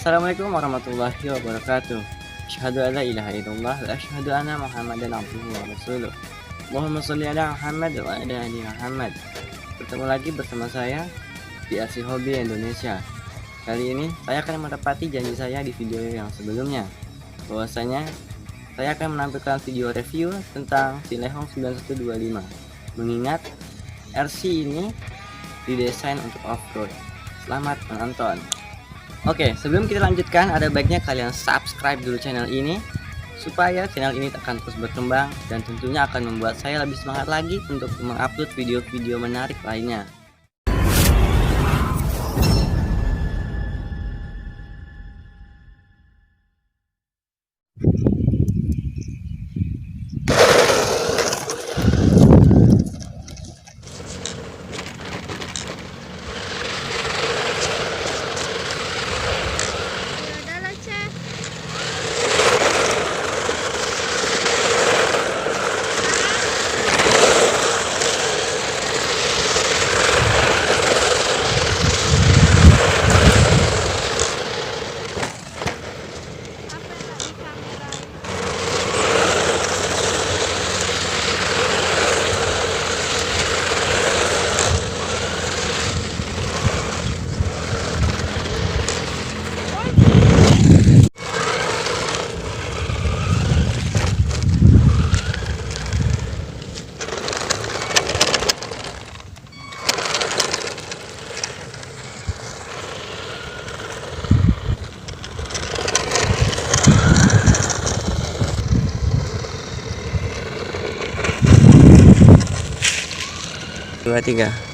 Assalamu'alaikum warahmatullahi wabarakatuh. Asshaduallailahaillallah wa Asshaduannamuhammadan abduhu wa rasuluh. Allahumma shalli ala Muhammad wa ala ali Muhammad. Bertemu lagi bersama saya di Asih Hobi Indonesia. Kali ini saya akan menepati janji saya di video yang sebelumnya, bahwasanya saya akan menampilkan video review tentang Xinlehong 9125. Mengingat RC ini didesain untuk off-road. Selamat menonton. Oke, sebelum kita lanjutkan, ada baiknya kalian subscribe dulu channel ini, supaya channel ini akan terus berkembang dan tentunya akan membuat saya lebih semangat lagi untuk mengupload video-video menarik lainnya. Dua, tiga.